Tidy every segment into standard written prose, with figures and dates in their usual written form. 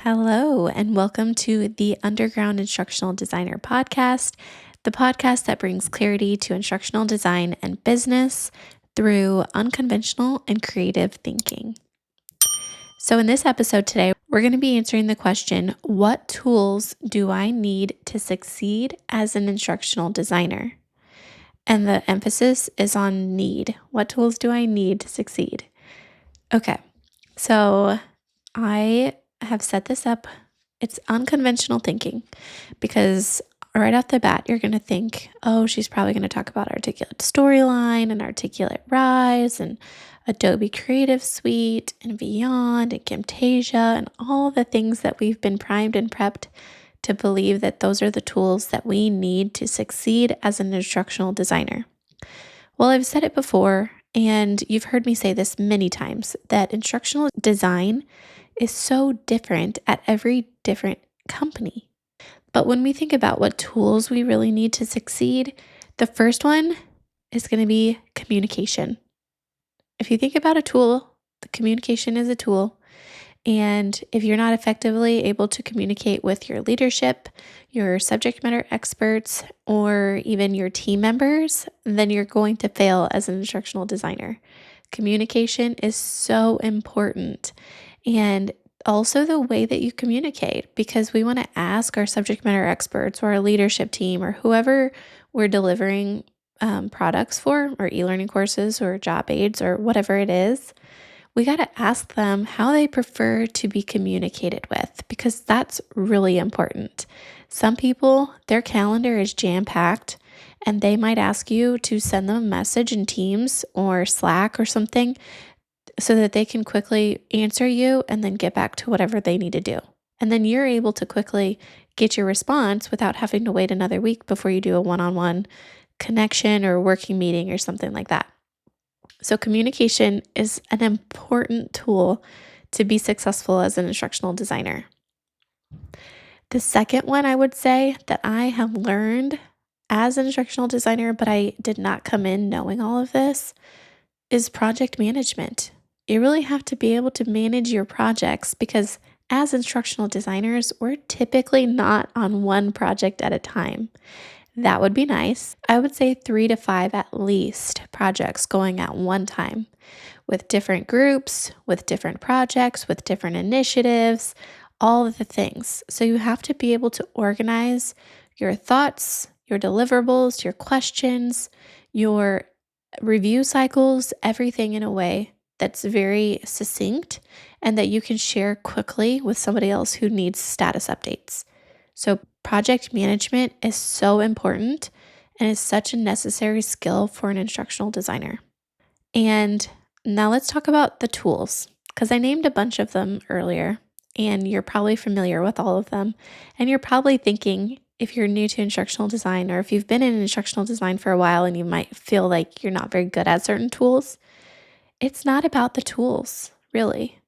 Hello, and welcome to the Underground Instructional Designer podcast, the podcast that brings clarity to instructional design and business through unconventional and creative thinking. So, in this episode today, we're going to be answering the question, what tools do I need to succeed as an instructional designer? And the emphasis is on need. What tools do I need to succeed? Okay, so I have set this up. It's unconventional thinking because right off the bat, you're going to think, oh, she's probably going to talk about Articulate Storyline and Articulate Rise and Adobe Creative Suite and Beyond and Camtasia and all the things that we've been primed and prepped to believe that those are the tools that we need to succeed as an instructional designer. Well, I've said it before, and you've heard me say this many times, that instructional design is so different at every different company. But when we think about what tools we really need to succeed, the first one is going to be communication. If you think about a tool, the communication is a tool. And if you're not effectively able to communicate with your leadership, your subject matter experts, or even your team members, then you're going to fail as an instructional designer. Communication is so important. And also the way that you communicate, because we want to ask our subject matter experts or our leadership team or whoever we're delivering products for, or e-learning courses or job aids or whatever it is. We got to ask them how they prefer to be communicated with, because that's really important. Some people, their calendar is jam-packed, and they might ask you to send them a message in Teams or Slack or something so that they can quickly answer you and then get back to whatever they need to do. And then you're able to quickly get your response without having to wait another week before you do a one-on-one connection or working meeting or something like that. So communication is an important tool to be successful as an instructional designer. The second one I would say that I have learned as an instructional designer, but I did not come in knowing all of this, is project management. You really have to be able to manage your projects because as instructional designers, we're typically not on one project at a time. That would be nice. I would say 3 to 5 at least projects going at one time with different groups, with different projects, with different initiatives, all of the things. So you have to be able to organize your thoughts, your deliverables, your questions, your review cycles, everything in a way that's very succinct and that you can share quickly with somebody else who needs status updates. So project management is so important and is such a necessary skill for an instructional designer. And now let's talk about the tools, because I named a bunch of them earlier, and you're probably familiar with all of them. And you're probably thinking, if you're new to instructional design, or if you've been in instructional design for a while and you might feel like you're not very good at certain tools, it's not about the tools, really.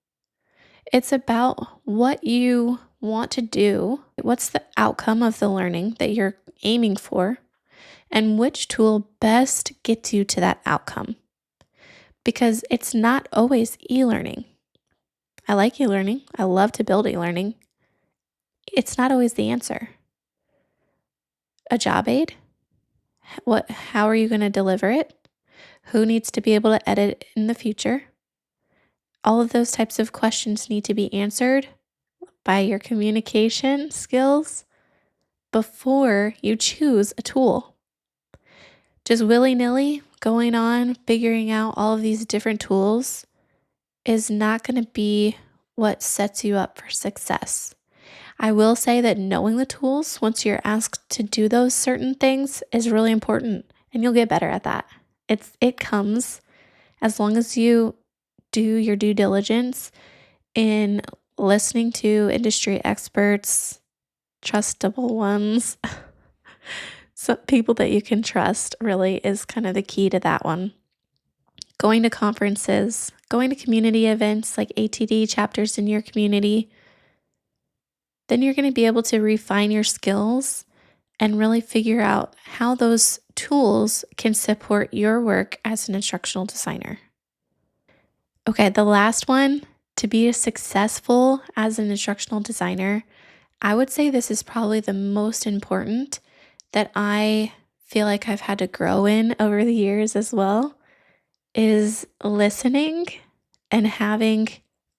It's about what you want to do, what's the outcome of the learning that you're aiming for, and which tool best gets you to that outcome. Because it's not always e-learning. I like e-learning. I love to build e-learning. It's not always the answer. A job aid? How are you going to deliver it? Who needs to be able to edit in the future? All of those types of questions need to be answered by your communication skills before you choose a tool. Just willy-nilly going on, figuring out all of these different tools is not going to be what sets you up for success. I will say that knowing the tools once you're asked to do those certain things is really important, and you'll get better at that. It comes as long as you do your due diligence in listening to industry experts, trustable ones. So people that you can trust really is kind of the key to that one. Going to conferences, going to community events like ATD chapters in your community, then you're going to be able to refine your skills and really figure out how those tools can support your work as an instructional designer. Okay, the last one To be successful as an instructional designer, I would say this is probably the most important that I feel like I've had to grow in over the years as well, is listening and having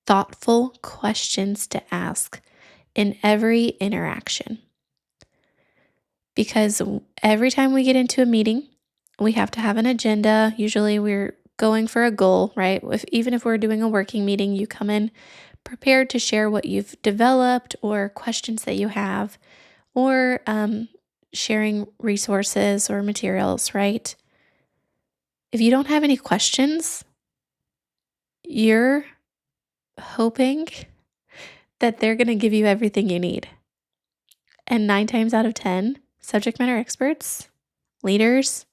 thoughtful questions to ask in every interaction. Because every time we get into a meeting, we have to have an agenda. Usually we're going for a goal, right? Even if we're doing a working meeting, you come in prepared to share what you've developed or questions that you have, or sharing resources or materials, right? If you don't have any questions, you're hoping that they're going to give you everything you need. And 9 times out of 10, subject matter experts, leaders,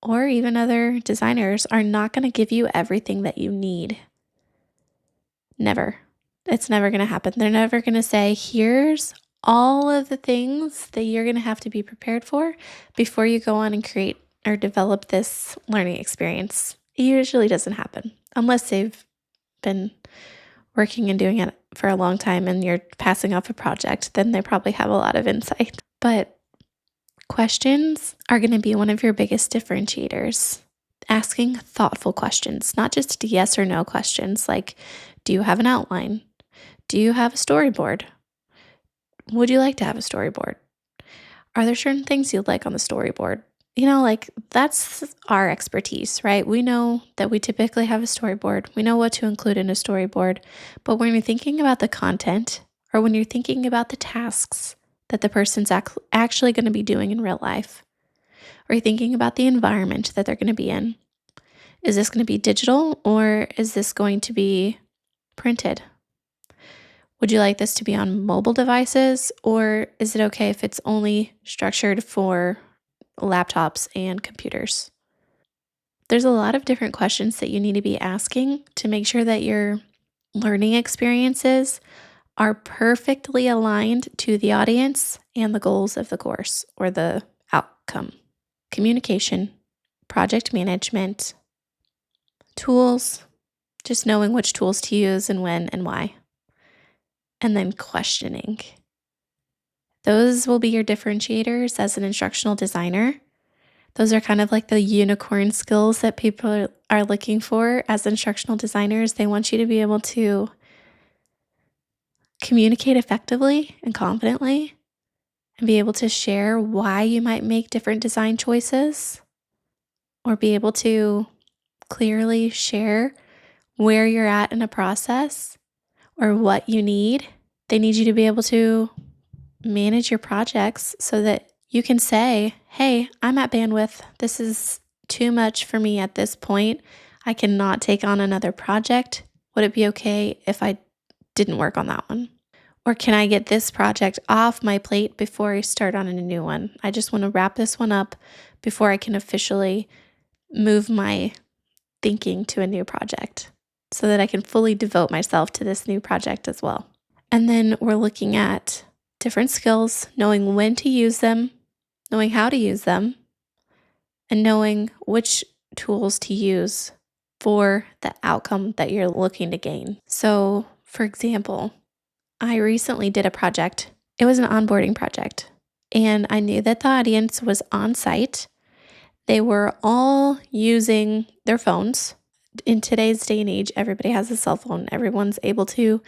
or even other designers are not going to give you everything that you need. Never. It's never going to happen. They're never going to say, here's all of the things that you're going to have to be prepared for before you go on and create or develop this learning experience. It usually doesn't happen unless they've been working and doing it for a long time and you're passing off a project. Then they probably have a lot of insight. But questions are going to be one of your biggest differentiators. Asking thoughtful questions, not just yes or no questions like, do you have an outline? Do you have a storyboard? Would you like to have a storyboard? Are there certain things you'd like on the storyboard? That's our expertise, right? We know that we typically have a storyboard. We know what to include in a storyboard. But when you're thinking about the content or when you're thinking about the tasks that the person's actually going to be doing in real life, or you're thinking about the environment that they're going to be in, is this going to be digital or is this going to be printed? Would you like this to be on mobile devices, or is it okay if it's only structured for laptops and computers? There's a lot of different questions that you need to be asking to make sure that your learning experiences are perfectly aligned to the audience and the goals of the course or the outcome. Communication, project management, tools, just knowing which tools to use and when and why. And then questioning. Those will be your differentiators as an instructional designer. Those are kind of like the unicorn skills that people are looking for as instructional designers. They want you to be able to communicate effectively and confidently and be able to share why you might make different design choices, or be able to clearly share where you're at in a process or what you need. They need you to be able to manage your projects so that you can say, hey, I'm at bandwidth. This is too much for me at this point. I cannot take on another project. Would it be okay if I didn't work on that one? Or can I get this project off my plate before I start on a new one? I just want to wrap this one up before I can officially move my thinking to a new project so that I can fully devote myself to this new project as well. And then we're looking at different skills, knowing when to use them, knowing how to use them, and knowing which tools to use for the outcome that you're looking to gain. So, for example, I recently did a project. It was an onboarding project, and I knew that the audience was on site. They were all using their phones. In today's day and age, everybody has a cell phone. Everyone's able to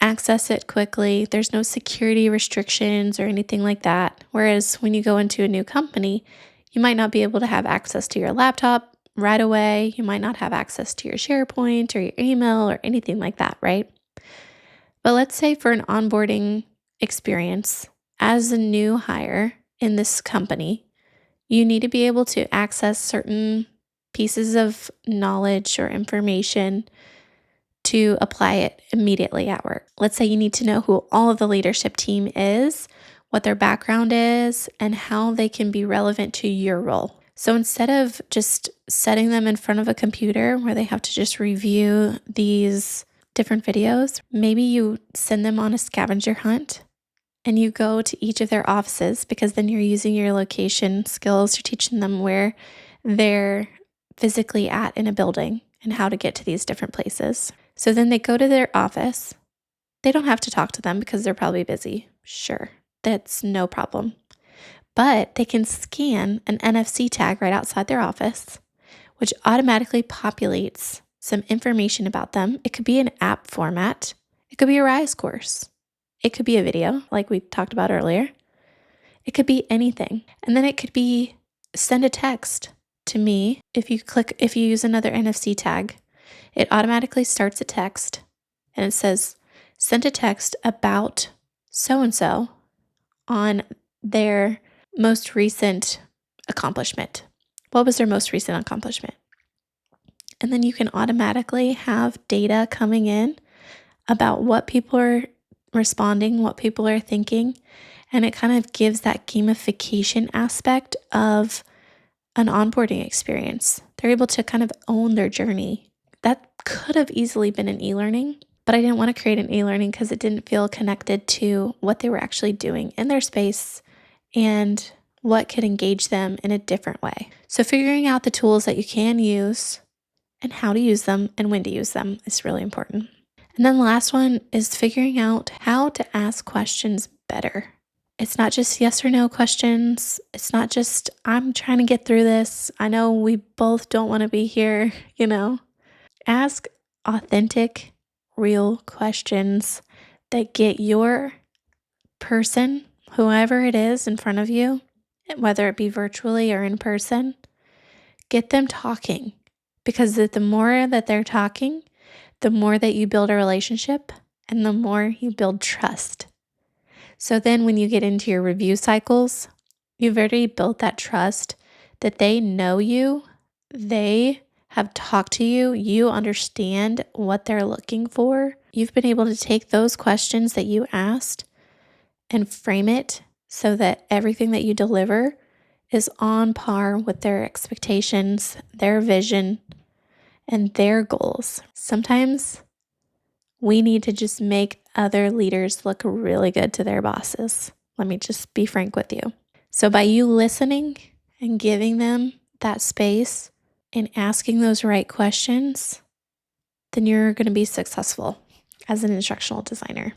access it quickly. There's no security restrictions or anything like that. Whereas when you go into a new company, you might not be able to have access to your laptop right away. You might not have access to your SharePoint or your email or anything like that, right? But let's say for an onboarding experience, as a new hire in this company, you need to be able to access certain pieces of knowledge or information to apply it immediately at work. Let's say you need to know who all of the leadership team is, what their background is, and how they can be relevant to your role. So instead of just setting them in front of a computer where they have to just review these different videos, maybe you send them on a scavenger hunt and you go to each of their offices, because then you're using your location skills. You're teaching them where they're physically at in a building and how to get to these different places. So then they go to their office. They don't have to talk to them because they're probably busy. Sure, that's no problem. But they can scan an NFC tag right outside their office, which automatically populates some information about them. It could be an app format. It could be a RISE course. It could be a video like we talked about earlier. It could be anything. And then it could be send a text to me. If you use another NFC tag, it automatically starts a text and it says, send a text about so-and-so on their most recent accomplishment. What was their most recent accomplishment? And then you can automatically have data coming in about what people are responding, what people are thinking. And it kind of gives that gamification aspect of an onboarding experience. They're able to kind of own their journey. That could have easily been an e-learning, but I didn't want to create an e-learning because it didn't feel connected to what they were actually doing in their space and what could engage them in a different way. So figuring out the tools that you can use and how to use them and when to use them is really important. And then the last one is figuring out how to ask questions better. It's not just yes or no questions. It's not just, I'm trying to get through this. I know we both don't want to be here, Ask authentic, real questions that get your person, whoever it is in front of you, whether it be virtually or in person, get them talking. Because the more that they're talking, the more that you build a relationship and the more you build trust. So then when you get into your review cycles, you've already built that trust that they know you, they have talked to you, you understand what they're looking for. You've been able to take those questions that you asked and frame it so that everything that you deliver is on par with their expectations, their vision, and their goals. Sometimes we need to just make other leaders look really good to their bosses. Let me just be frank with you. So by you listening and giving them that space and asking those right questions, then you're going to be successful as an instructional designer.